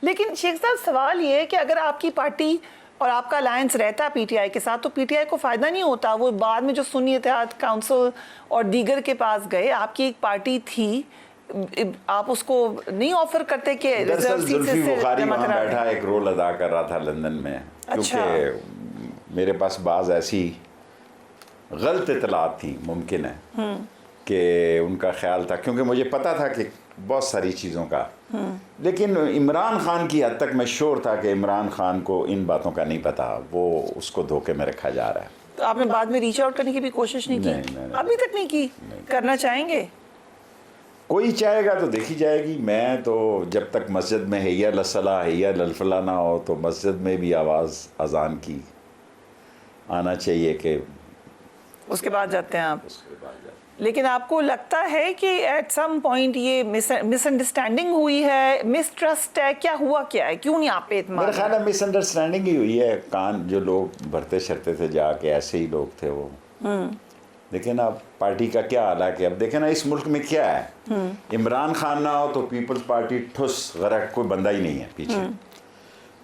لیکن شیخ صاحب سوال یہ ہے کہ اگر آپ کی پارٹی اور آپ کا الائنس رہتا پی ٹی آئی کے ساتھ تو پی ٹی آئی کو فائدہ نہیں ہوتا. وہ بعد میں جو سنی اتحاد کونسل اور دیگر کے پاس گئے, آپ کی ایک پارٹی تھی, آپ اس کو نہیں آفر کرتے کہ ریزرو سیٹ سے بخاری وہاں بیٹھا ایک رول ادا کر رہا تھا لندن میں, کیونکہ میرے پاس بعض ایسی غلط اطلاعات تھیں ممکن ہے کہ ان کا خیال تھا, کیونکہ مجھے پتا تھا کہ بہت ساری چیزوں کا, لیکن عمران خان کی حد تک میں شور تھا کہ عمران خان کو ان باتوں کا نہیں پتا, وہ اس کو دھوکے میں رکھا جا رہا ہے. تو آپ نے بعد میں ریچ آؤٹ کرنے کی بھی کوشش نہیں کی؟ ابھی تک نہیں کی؟ کرنا چاہیں گے؟ کوئی چاہے گا تو دیکھی جائے گی. میں تو جب تک مسجد میں حی علی الصلاۃ حی علی الفلاح نہ ہو تو مسجد میں بھی آواز اذان کی آنا چاہیے کہ اس کے بعد جاتے ہیں آپ. لیکن آپ کو لگتا ہے کہ ایٹ سم پوائنٹ یہ مس انڈرسٹینڈنگ ہوئی ہے, مس ٹرسٹ ہے, کیا ہوا, کیا ہے, کیوں نہیں آپ پہ اعتماد؟ میرا خیال ہے مس انڈرسٹینڈنگ ہی ہوئی ہے. کان جو لوگ بھرتے شرتے تھے جا کے ایسے ہی لوگ تھے وہ. لیکن اب پارٹی کا کیا حال ہے کہ اب دیکھیں نا اس ملک میں کیا ہے, عمران خان نہ ہو تو پیپلز پارٹی ٹھس غرق, کوئی بندہ ہی نہیں ہے پیچھے.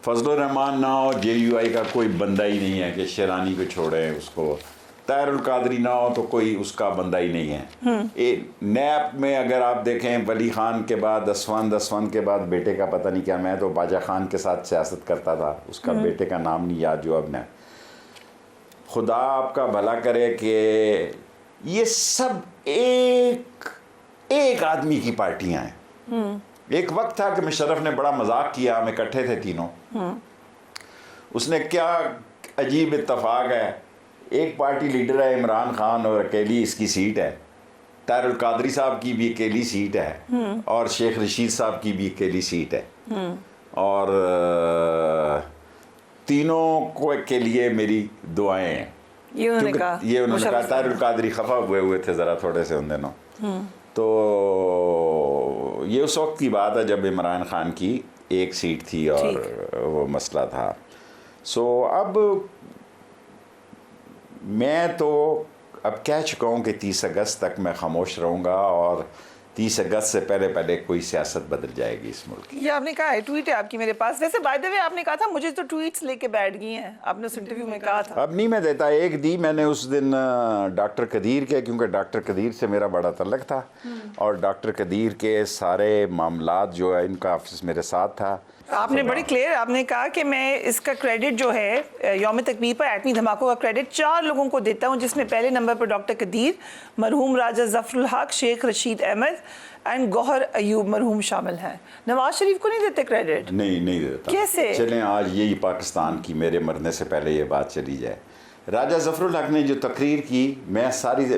فضل الرحمان نہ ہو جے یو آئی کا کوئی بندہ ہی نہیں ہے کہ شیرانی کو چھوڑیں اس کو. طاہر القادری نہ ہو تو کوئی اس کا بندہ ہی نہیں ہے. نیب میں اگر آپ دیکھیں ولی خان کے بعد دسوند کے بعد بیٹے کا پتہ نہیں کیا, میں تو باجا خان کے ساتھ سیاست کرتا تھا, اس کا بیٹے کا نام نہیں یاد جو اب نے. خدا آپ کا بھلا کرے کہ یہ سب ایک آدمی کی پارٹیاں ہیں. ایک وقت تھا کہ مشرف نے بڑا مذاق کیا, ہم اکٹھے تھے تینوں. اس نے کیا عجیب اتفاق ہے, ایک پارٹی لیڈر ہے عمران خان اور اکیلی اس کی سیٹ ہے, طاہر القادری صاحب کی بھی اکیلی سیٹ ہے, اور شیخ رشید صاحب کی بھی اکیلی سیٹ ہے, اور تینوں کو کے لیے میری دعائیں ہیں. یہ انہوں نے کہا طاہر القادری خفا ہوئے تھے ذرا تھوڑے سے ان دنوں. تو یہ اس وقت کی بات ہے جب عمران خان کی ایک سیٹ تھی اور وہ مسئلہ تھا. سو اب میں تو اب کہہ چکا ہوں کہ 30 اگست تک میں خاموش رہوں گا, اور 30 اگست سے پہلے کوئی سیاست بدل جائے گی اس ملک کی. یہ آپ نے کہا ہے, ٹویٹ ہے آپ کی میرے پاس. ویسے بائی دی وے آپ نے کہا تھا مجھے تو ٹویٹس لے کے بیٹھ گئی ہیں, آپ نے اس انٹرویو میں کہا تھا. اب نہیں میں دیتا, ایک دی میں نے اس دن ڈاکٹر قدیر کے, کیونکہ ڈاکٹر قدیر سے میرا بڑا تعلق تھا, اور ڈاکٹر قدیر کے سارے معاملات جو ہے ان کا آفس میرے ساتھ تھا. آپ نے بڑی کلیئر آپ نے کہا کہ میں اس کا کریڈٹ جو ہے یوم تکبیر پر ایٹمی دھماکوں کا کریڈٹ 4 لوگوں کو دیتا ہوں, جس میں پہلے نمبر پر ڈاکٹر قدیر, مرحوم راجہ ظفر الحق, شیخ رشید احمد اینڈ گوہر ایوب مرحوم شامل ہیں. نواز شریف کو نہیں دیتے کریڈٹ؟ نہیں دیتا. کیسے؟ چلیں آج یہی پاکستان کی میرے مرنے سے پہلے یہ بات چلی جائے. راجہ ظفر الحق نے جو تقریر کی, میں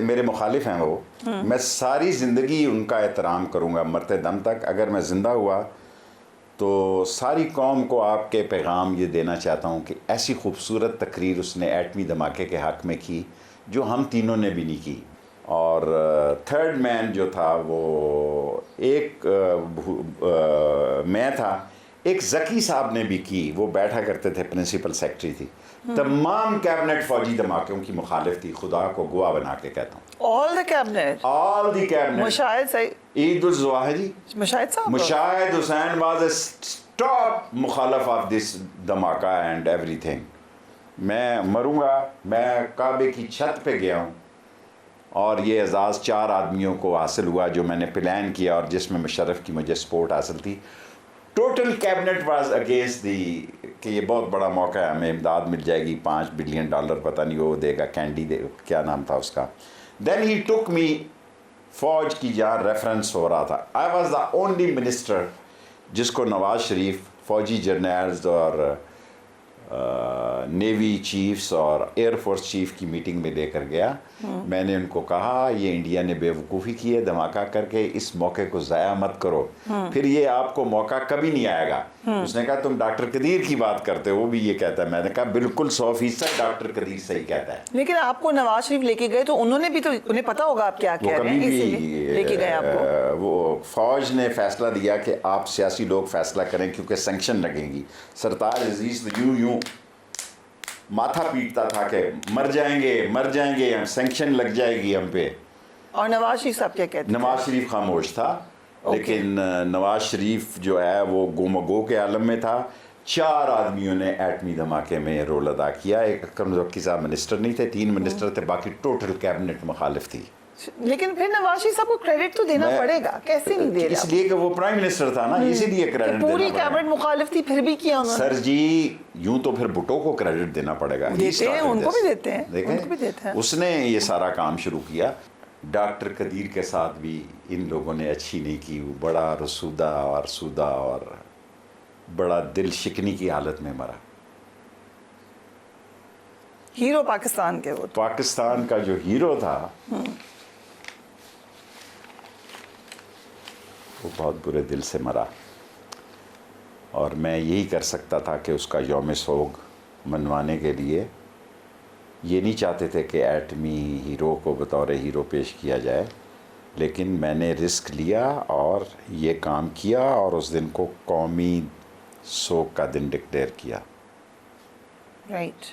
میرے مخالف ہیں وہ, میں ساری زندگی ان کا احترام کروں گا مرتے دم تک. اگر میں زندہ ہوا تو ساری قوم کو آپ کے پیغام یہ دینا چاہتا ہوں کہ ایسی خوبصورت تقریر اس نے ایٹمی دھماکے کے حق میں کی جو ہم تینوں نے بھی نہیں کی. اور تھرڈ مین جو تھا وہ ایک میں تھا, ایک ذکی صاحب نے بھی کی, وہ بیٹھا کرتے تھے, پرنسپل سیکرٹری تھی. تمام کیبنٹ فوجی دھماکوں کی مخالف تھی, خدا کو گواہ بنا کے کہتا ہوں. all the cabinet مشاہد صحیح عید al Zawahiri Mushahid Hussain was a top مخالف of this دھماکہ and everything. میں مروں گا, میں کعبے کی چھت پہ گیا ہوں, اور یہ اعزاز 4 آدمیوں کو حاصل ہوا جو میں نے پلان کیا, اور جس میں مشرف کی مجھے سپورٹ حاصل تھی. Total cabinet was against the کہ یہ بہت بڑا موقع ہے, ہمیں امداد مل جائے گی, $5 بلین پتہ نہیں وہ دے گا, کینڈی کیا نام تھا اس کا. دین ہی ٹک می, فوج کی جہاں ریفرنس ہو رہا تھا. I was the only minister جس کو نواز شریف فوجی جرنیلز اور نیوی چیفز اور ایئر فورس چیف کی میٹنگ میں لے کر گیا. میں نے ان کو کہا یہ انڈیا نے بے وقوفی کی ہے دھماکہ کر کے, اس موقع کو ضائع مت کرو, پھر یہ آپ کو موقع کبھی نہیں آئے گا. اس نے کہا تم ڈاکٹر قدیر کی بات کرتے ہو, وہ بھی یہ کہتا ہے. میں نے کہا بالکل 100% ڈاکٹر قدیر صحیح کہتا ہے. لیکن آپ کو نواز شریف لے کے گئے تو انہوں نے بھی, تو انہیں پتا ہوگا آپ کیا کہہ رہے ہیں, اسی لیے لے کے گئے آپ کو. وہ فوج نے فیصلہ دیا کہ آپ سیاسی لوگ فیصلہ کریں کیونکہ سینکشن لگیں گی. سرتاج عزیز یوں ماتھا پیٹتا تھا کہ مر جائیں گے ہم, سینکشن لگ جائے گی ہم پہ. اور نواز شریف صاحب کیا کہتے ہیں؟ نواز شریف خاموش تھا, لیکن نواز شریف جو ہے وہ گومگو کے عالم میں تھا. 4 آدمیوں نے ایٹمی دھماکے میں رول ادا کیا. ایک اکرم ذوقی صاحب منسٹر نہیں تھے, 3 منسٹر تھے, باقی ٹوٹل کیبنٹ مخالف تھی. لیکن پھر نواز شریف صاحب کو کریڈٹ تو دینا پڑے گا, کیسے نہیں دے رہا؟ اس لیے کہ وہ پرائم منسٹر تھا نا, اسی لیے کریڈٹ دینا پوری کیبنٹ مخالف تھی پھر بھی کیا انہوں نے. سر جی یوں تو پھر بھٹو کو کریڈٹ دینا پڑے گا. دیتے ہیں, ان کو بھی دیتے ہیں, دیکھیں ان کو بھی دیتے ہیں. اس نے یہ سارا کام شروع کیا. ڈاکٹر قدیر کے ساتھ بھی ان لوگوں نے اچھی نہیں کی. وہ بڑا رسودہ اور سودہ اور بڑا دل شکنی کی حالت میں مرا. ہیرو پاکستان کے وہ پاکستان کا جو ہیرو تھا وہ بہت برے دل سے مرا. اور میں یہی کر سکتا تھا کہ اس کا یوم سوگ منوانے کے لیے یہ نہیں چاہتے تھے کہ ایٹمی ہیرو کو بطور ہیرو پیش کیا جائے, لیکن میں نے رسک لیا اور یہ کام کیا اور اس دن کو قومی سوگ کا دن ڈکلیئر کیا. رائٹ.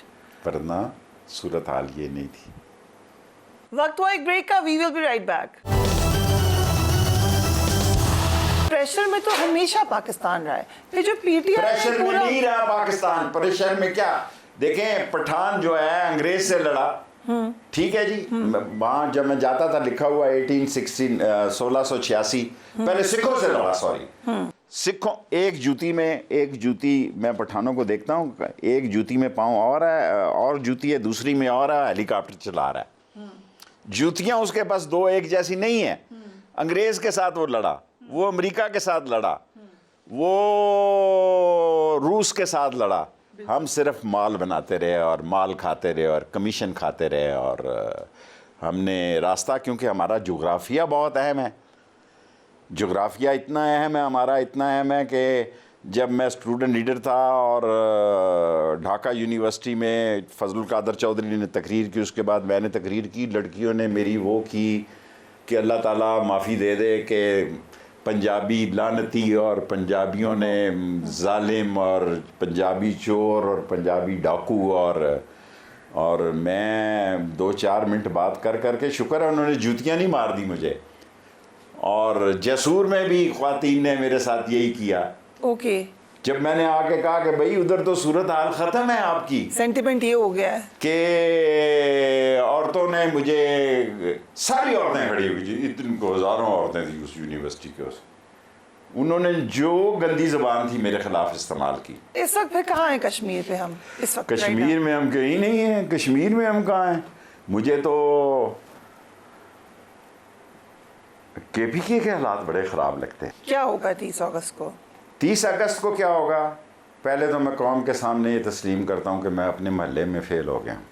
ورنہ صورتحال یہ نہیں تھی. وقت ہوا ایک بریک کا, we will be right back. Pressure میں تو ہمیشہ پاکستان رہا ہے. یہ جو پی ٹی آئی پریشر میں نہیں رہا پاکستان. پریشر میں کیا, دیکھیں پٹھان جو ہے انگریز سے لڑا, ٹھیک ہے جی. وہاں جب میں جاتا تھا لکھا ہوا 1686, پہلے سکھوں سے لڑا. سوری, سکھوں ایک جوتی میں پٹھانوں کو دیکھتا ہوں, ایک جوتی میں پاؤں اور ہے, اور جوتی ہے دوسری میں اور ہے, ہیلی کاپٹر چلا رہا ہے. جوتیاں اس کے پاس 2 ایک جیسی نہیں ہیں. انگریز کے ساتھ وہ لڑا, وہ امریکہ کے ساتھ لڑا, وہ روس کے ساتھ لڑا. ہم صرف مال بناتے رہے اور مال کھاتے رہے اور کمیشن کھاتے رہے. اور ہم نے راستہ, کیونکہ ہمارا جغرافیہ بہت اہم ہے. جغرافیہ اتنا اہم ہے ہمارا, اتنا اہم ہے کہ جب میں اسٹوڈنٹ لیڈر تھا اور ڈھاکہ یونیورسٹی میں فضل القادر چودھری نے تقریر کی, اس کے بعد میں نے تقریر کی, لڑکیوں نے میری وہ کی کہ اللہ تعالیٰ معافی دے دے کہ پنجابی لعنتی اور پنجابیوں نے ظالم اور پنجابی چور اور پنجابی ڈاکو. اور میں 2-4 منٹ بات کر کے, شکر ہے انہوں نے جوتیاں نہیں مار دی مجھے. اور جیسور میں بھی خواتین نے میرے ساتھ یہی کیا. اوکے. جب میں نے آ کے کہا کہ بھائی ادھر تو صورتحال ختم ہے آپ کی, سینٹیمنٹ یہ ہو گیا ہے کہ عورتوں نے مجھے, ساری عورتیں کھڑی ہوئی, اتنی کو ہزاروں عورتیں تھیں اس یونیورسٹی کے, انہوں نے جو گندی زبان تھی میرے خلاف استعمال کی. اس وقت پھر کہاں ہیں کشمیر پہ ہم؟ اس وقت کشمیر میں ہم کہیں نہیں ہیں. کشمیر میں ہم کہاں ہیں؟ مجھے تو کے پی کے حالات بڑے خراب لگتے ہیں. کیا ہوگا 30 اگست کو؟ 30 اگست کو کیا ہوگا؟ پہلے تو میں قوم کے سامنے یہ تسلیم کرتا ہوں کہ میں اپنے محلے میں فیل ہو گیا ہوں.